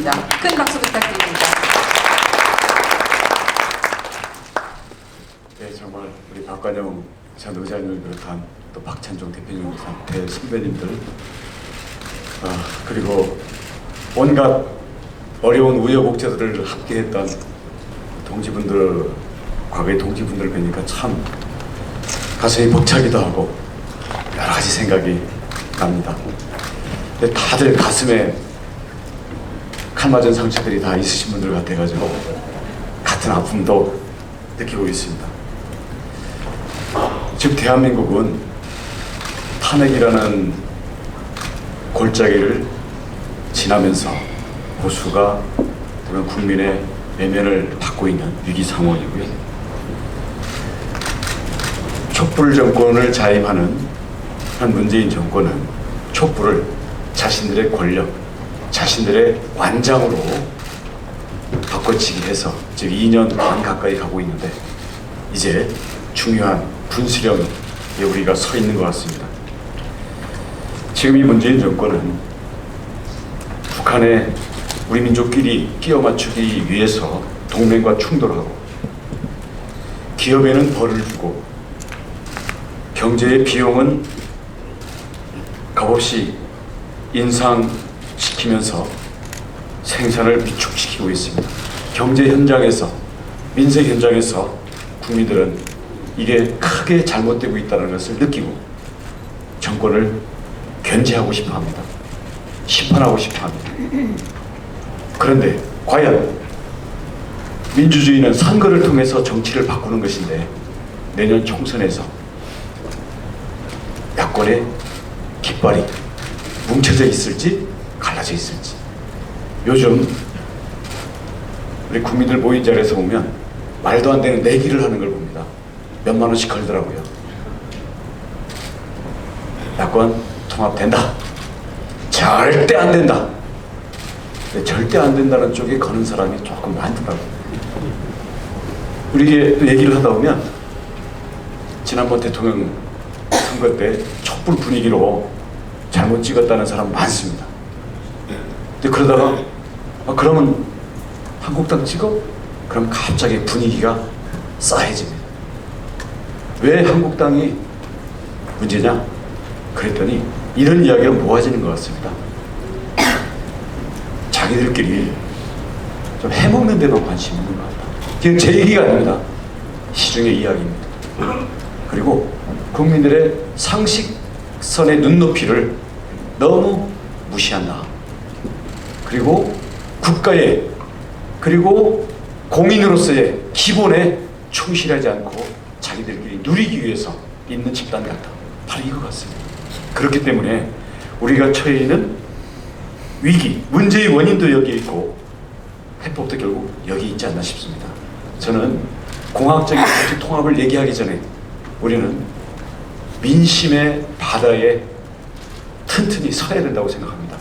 큰 박수 부탁드립니다. 네, 정말 우리 박관영 전 의장님을 비롯한 또 박찬종 대표님 대선배님들 그리고 온갖 어려운 우여곡절들을 함께했던 동지분들, 과거의 동지분들을 뵈니까 참 가슴이 벅차기도 하고 여러 가지 생각이 납니다. 근데 다들 가슴에 칼 맞은 상처들이 다 있으신 분들 같아가지고 같은 아픔도 느끼고 있습니다. 지금 대한민국은 탄핵이라는 골짜기를 지나면서 보수가 또는 국민의 외면을 받고 있는 위기 상황이고요. 촛불 정권을 자임하는 현 문재인 정권은 촛불을 자신들의 권력, 자신들의 완장으로 바꿔치기 해서 즉 2년 반 가까이 가고 있는데 이제 중요한 분수령에 우리가 서 있는 것 같습니다. 지금 이 문재인 정권은 북한에 우리 민족끼리 끼워 맞추기 위해서 동맹과 충돌하고 기업에는 벌을 주고 경제의 비용은 값없이 인상시키면서 생산을 위축시키고 있습니다. 경제 현장에서, 민생 현장에서 국민들은 이게 크게 잘못되고 있다는 것을 느끼고 정권을 견제하고 싶어 합니다. 심판하고 싶어 합니다. 그런데 과연 민주주의는 선거를 통해서 정치를 바꾸는 것인데 내년 총선에서 야권의 깃발이 뭉쳐져 있을지 갈라져 있을지 요즘 우리 국민들 모인 자리에서 보면 말도 안 되는 내기를 하는 걸 봅니다. 몇만 원씩 걸더라고요. 야권 통합된다. 절대 안 된다. 절대 안 된다는 쪽에 거는 사람이 조금 많더라고요. 우리 얘기를 하다 보면 지난번 대통령 선거 때 촛불 분위기로 잘못 찍었다는 사람 많습니다. 근데 그러다가 그러면 한국당 찍어? 그럼 갑자기 분위기가 싸해집니다. 왜 한국당이 문제냐? 그랬더니 이런 이야기가 모아지는 것 같습니다. 자기들끼리 좀 해먹는 데만 관심이 있는 것 같다. 지금 제 얘기가 아닙니다. 시중의 이야기입니다. 그리고 국민들의 상식선의 눈높이를 너무 무시한다. 그리고 국가의 그리고 공인으로서의 기본에 충실하지 않고 자기들끼리 누리기 위해서 있는 집단 같다. 바로 이거 같습니다. 그렇기 때문에 우리가 처해 있는 위기, 문제의 원인도 여기에 있고 해법도 결국 여기 있지 않나 싶습니다. 저는 공학적인 정치 통합을 얘기하기 전에 우리는 민심의 바다에 튼튼히 서야 된다고 생각합니다.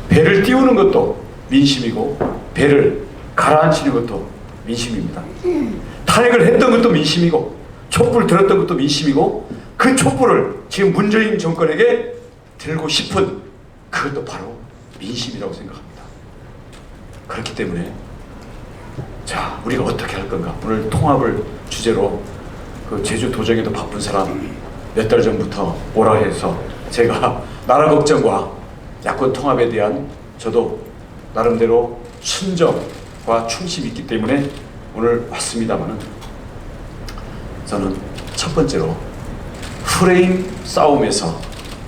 배를 띄우는 것도 민심이고 배를 가라앉히는 것도 민심입니다. 탄핵을 했던 것도 민심이고 촛불 들었던 것도 민심이고 그 촛불을 지금 문재인 정권에게 들고 싶은 그것도 바로 민심이라고 생각합니다. 그렇기 때문에 자, 우리가 어떻게 할 건가? 오늘 통합을 주제로 그 제주 도정에도 바쁜 사람 몇 달 전부터 오라 해서 제가 나라 걱정과 야권 통합에 대한 저도 나름대로 순정과 충심이 있기 때문에 오늘 왔습니다만은 저는 첫 번째로 프레임 싸움에서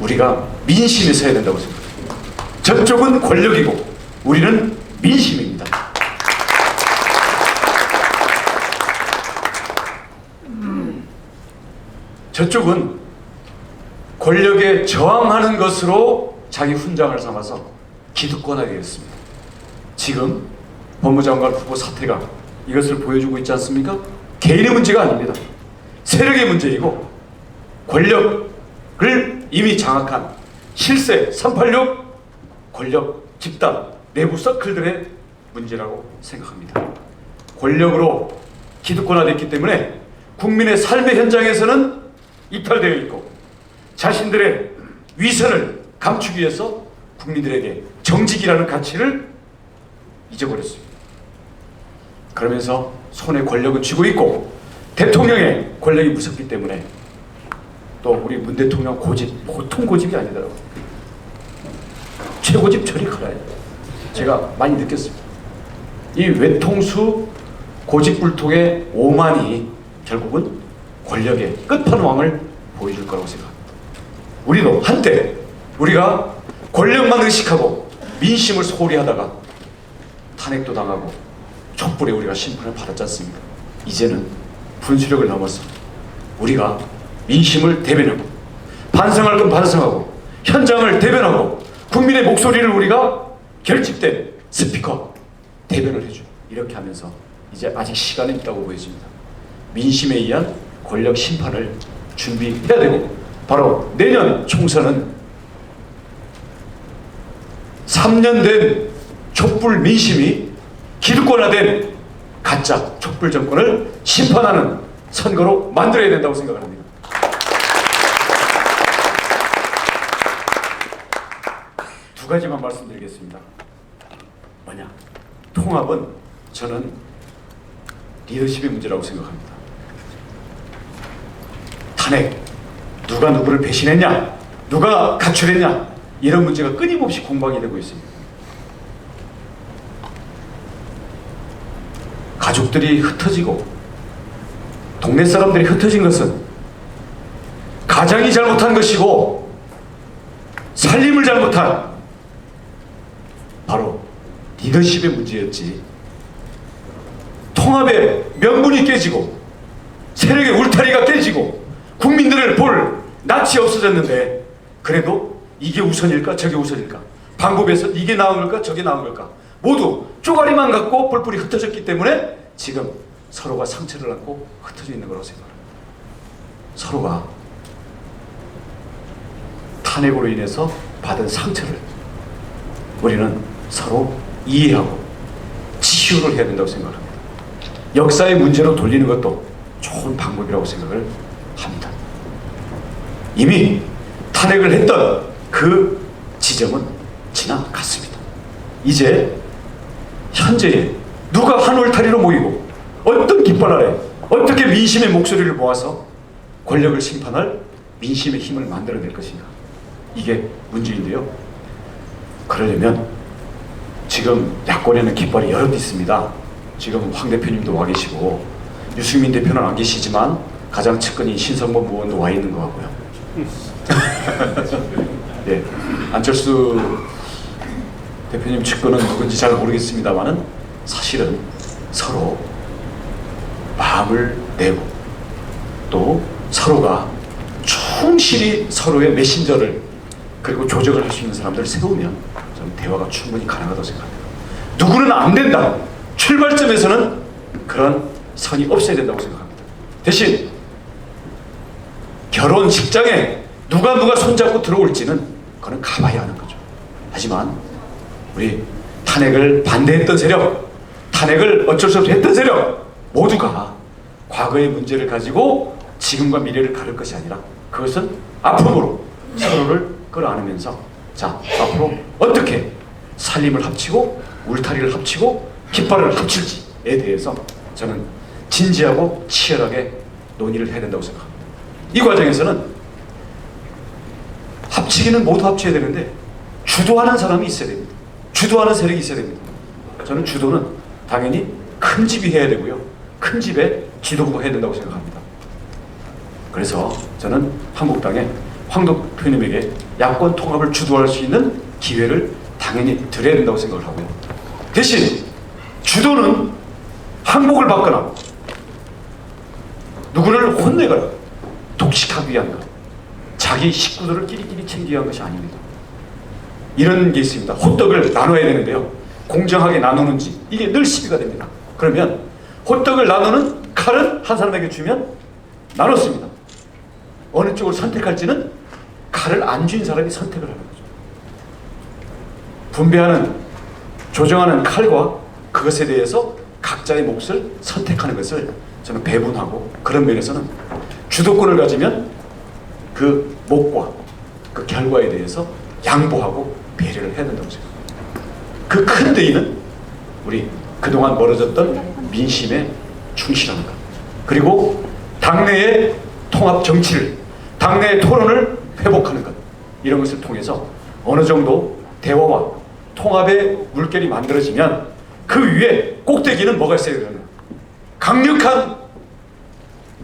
우리가 민심에 서야 된다고 생각합니다. 저쪽은 권력이고 우리는 민심입니다. 저쪽은 권력에 저항하는 것으로 자기 훈장을 삼아서 기득권하게 했습니다. 지금 법무장관 후보 사태가 이것을 보여주고 있지 않습니까? 개인의 문제가 아닙니다. 세력의 문제이고 권력을 이미 장악한 실세 386 권력 집단 내부 서클들의 문제라고 생각합니다. 권력으로 기득권화됐기 때문에 국민의 삶의 현장에서는 이탈되어 있고 자신들의 위선을 감추기 위해서 국민들에게 정직이라는 가치를 잊어버렸습니다. 그러면서 손에 권력은 쥐고 있고 대통령의 권력이 무섭기 때문에 또 우리 문 대통령 고집, 보통 고집이 아니더라고요. 최고집 저리 커라요. 제가 많이 느꼈습니다. 이 외통수 고집불통의 오만이 결국은 권력의 끝판왕을 보여줄 거라고 생각합니다. 우리도 한때 우리가 권력만 의식하고 민심을 소홀히 하다가 탄핵도 당하고 촛불에 우리가 심판을 받았지 않습니까? 이제는 분수령을 넘어서 우리가 민심을 대변하고 반성할 건 반성하고 현장을 대변하고 국민의 목소리를 우리가 결집된 스피커 대변을 해줘. 이렇게 하면서 이제 아직 시간이 있다고 보여집니다. 민심에 의한 권력 심판을 준비해야 되고 바로 내년 총선은 3년 된 촛불 민심이 기득권화된 가짜 촛불 정권을 심판하는 선거로 만들어야 된다고 생각을 합니다. 두 가지만 말씀드리겠습니다. 뭐냐? 통합은 저는 리더십의 문제라고 생각합니다. 탄핵, 누가 누구를 배신했냐, 누가 가출했냐, 이런 문제가 끊임없이 공방이 되고 있습니다. 가족들이 흩어지고 동네 사람들이 흩어진 것은 가장이 잘못한 것이고 살림을 잘못한 바로 리더십의 문제였지, 통합의 명분이 깨지고 세력의 울타리가 깨지고 국민들을 볼 낯이 없어졌는데 그래도 이게 우선일까 저게 우선일까, 방법에서 이게 나은 걸까 저게 나은 걸까, 모두 쪼가리만 갖고 뿔뿔이 흩어졌기 때문에 지금 서로가 상처를 안고 흩어져 있는 거라고 생각합니다. 서로가 탄핵으로 인해서 받은 상처를 우리는 서로 이해하고 치유를 해야 된다고 생각합니다. 역사의 문제로 돌리는 것도 좋은 방법이라고 생각을 합니다. 이미 탄핵을 했던 그 지점은 지나갔습니다. 이제 현재에 누가 한 울타리로 모이고 어떤 깃발 아래 어떻게 민심의 목소리를 모아서 권력을 심판할 민심의 힘을 만들어낼 것인가, 이게 문제인데요. 그러려면 지금 야권에는 깃발이 여럿 있습니다. 지금 황 대표님도 와 계시고 유승민 대표는 안 계시지만 가장 측근인 신성범 의원도 와 있는 것 같고요. 네, 안철수 대표님 측근은 누군지 잘 모르겠습니다만은 사실은 서로 마음을 내고 또 서로가 충실히 서로의 메신저를 그리고 조정을 할 수 있는 사람들을 세우면 저는 대화가 충분히 가능하다고 생각합니다. 누구는 안 된다, 출발점에서는 그런 선이 없어야 된다고 생각합니다. 대신 결혼 직장에 누가 손잡고 들어올지는 그건 가봐야 하는 거죠. 하지만 우리 탄핵을 반대했던 세력, 탄핵을 어쩔 수 없이 했던 세력 모두가 과거의 문제를 가지고 지금과 미래를 가를 것이 아니라 그것은 아픔으로 서로를 끌어안으면서 자, 앞으로 어떻게 살림을 합치고 울타리를 합치고 깃발을 합칠지에 대해서 저는 진지하고 치열하게 논의를 해야 된다고 생각합니다. 이 과정에서는 합치기는 모두 합쳐야 되는데 주도하는 사람이 있어야 됩니다. 주도하는 세력이 있어야 됩니다. 저는 주도는 당연히 큰 집이 해야 되고요, 큰 집에 지도부가 해야 된다고 생각합니다. 그래서 저는 한국당에 황 대표님에게 야권 통합을 주도할 수 있는 기회를 당연히 드려야 된다고 생각을 하고요. 대신 주도는 항복을 받거나 누구를 혼내거나 독식하기 위한 것, 자기 식구들을 끼리끼리 챙기기 위한 것이 아닙니다. 이런 게 있습니다. 호떡을 나눠야 되는데요, 공정하게 나누는지 이게 늘 시비가 됩니다. 그러면 호떡을 나누는 칼은 한 사람에게 주면 나눴습니다. 어느 쪽을 선택할지는 칼을 안 쥔 사람이 선택을 하는 거죠. 분배하는, 조정하는 칼과 그것에 대해서 각자의 몫을 선택하는 것을 저는 배분하고, 그런 면에서는 주도권을 가지면 그 몫과 그 결과에 대해서 양보하고 배려를 해야 된다고 생각합니다. 그 큰 데에는 우리 그동안 멀어졌던 민심에 충실하는 것, 그리고 당내의 통합 정치를, 당내의 토론을 회복하는 것, 이런 것을 통해서 어느 정도 대화와 통합의 물결이 만들어지면 그 위에 꼭대기는 뭐가 있어야 되느냐? 강력한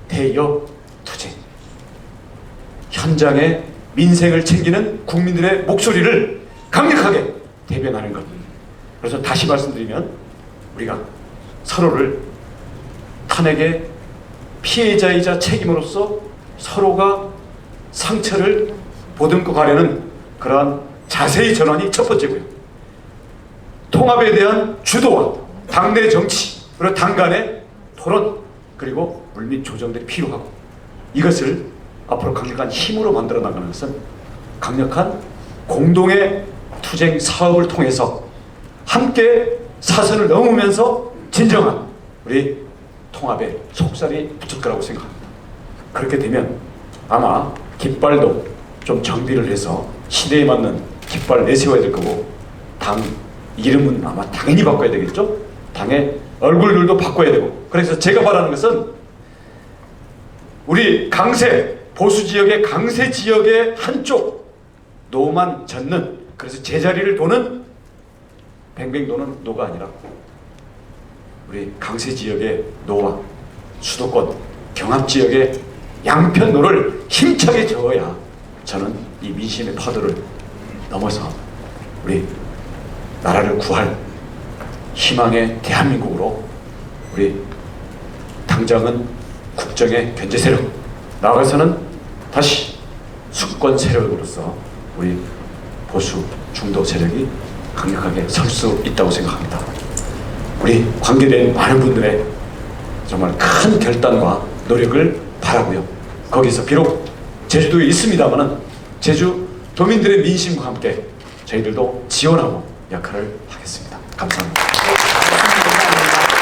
대여 투쟁, 현장의 민생을 챙기는 국민들의 목소리를 강력하게 대변하는 것. 그래서 다시 말씀드리면 우리가 서로를 탄핵의 피해자이자 책임으로서 서로가 상처를 보듬고 가려는 그러한 자세의 전환이 첫 번째고요. 통합에 대한 주도와 당내 정치, 그리고 당 간의 토론, 그리고 물밑 조정들이 필요하고, 이것을 앞으로 강력한 힘으로 만들어 나가는 것은 강력한 공동의 투쟁 사업을 통해서 함께 사선을 넘으면서 진정한 우리 통합의 속살이 붙을 거라고 생각합니다. 그렇게 되면 아마 깃발도 좀 정비를 해서 시대에 맞는 깃발 내세워야 될 거고, 당 이름은 아마 당연히 바꿔야 되겠죠? 당의 얼굴들도 바꿔야 되고. 그래서 제가 바라는 것은 우리 강세, 보수 지역의 강세 지역의 한쪽 노만 젓는, 그래서 제자리를 도는, 뱅뱅 도는 노가 아니라 우리 강세 지역의 노와 수도권 경합 지역의 양편 노를 힘차게 저어야 저는 이 민심의 파도를 넘어서 우리 나라를 구할 희망의 대한민국으로, 우리 당장은 국정의 견제 세력, 나아가서는 다시 수권 세력으로서 우리 보수 중도 세력이 강력하게 설 수 있다고 생각합니다. 우리 관계된 많은 분들의 정말 큰 결단과 노력을 바라고요. 거기서 비록 제주도에 있습니다마는 제주 도민들의 민심과 함께 저희들도 지원하고 역할을 하겠습니다. 감사합니다. 네, 감사합니다.